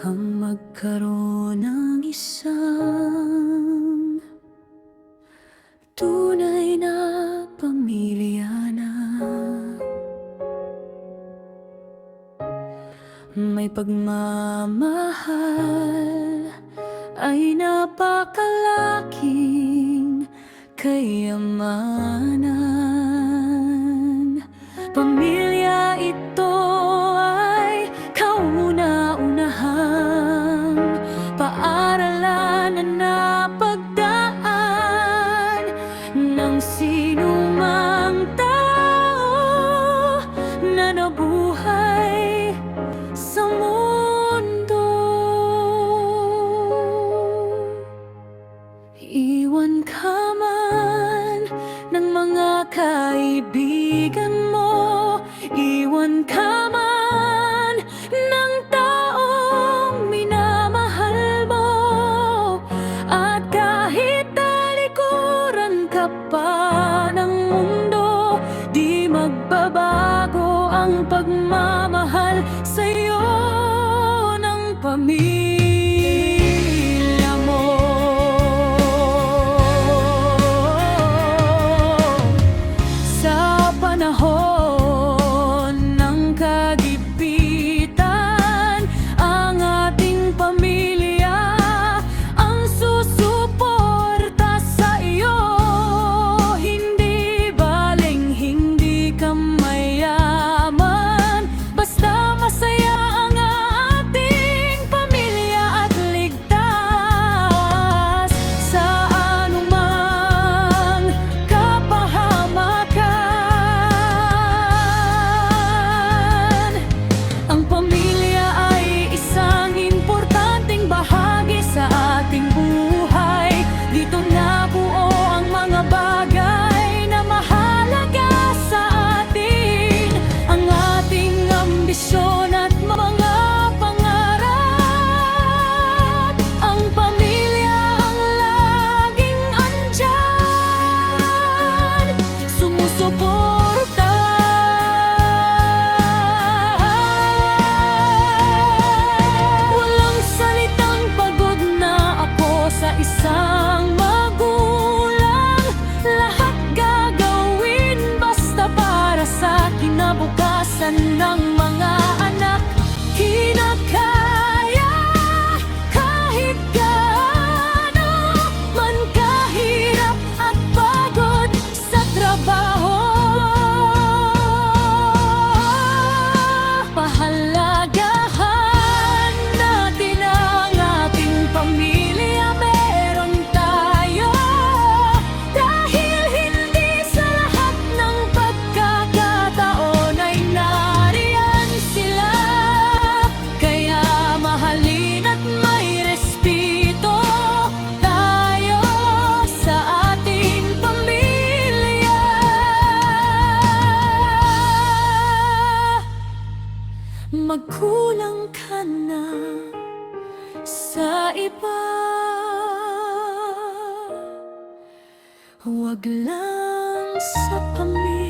ang magkaroon ng isang tunay na pamilya na may pagmamahal, ay napakalaking kayamanan. Pamilya ito ay kauna-unahang paaralan na napagdaan ng sinumang tao na nabuhay sa mundo. Iwan ka man ng mga kaibigan mo, iwan ka man ng taong minamahal mo, at kahit talikuran ka pa ng mundo, di magbabago ang pagmamahal sa'yo ng pamilya mo. Sa panahon ng kagipitan, ang ating pamilya ang susuporta sa iyo. Hindi baling hindi ka mayaman, basta masaya ang ating pamilya at ligtas sa anumang kapahamakan. Ang pamilya ay isang importanteng bahagi sa ating buhay. Dito nabuo ang mga bagay na mahalaga sa atin, ang ating ambisyon at mga pangarap. Ang pamilya ang laging andyan, sumusuporta. Walang salitang pagod na ako sa isang magulang. Lahat gagawin basta para sa kinabukasan ng mga anak. Kinakaya kahit gaano man kahirap at pagod sa trabaho. Pahalagahan natin ang ating pamilya, meron tayo. Dahil hindi sa lahat ng pagkakataon ay nariyan sila. Kaya mahalin at may respeto tayo sa ating pamilya. Magkulang ka na sa iba, huwag lang sa pamilya.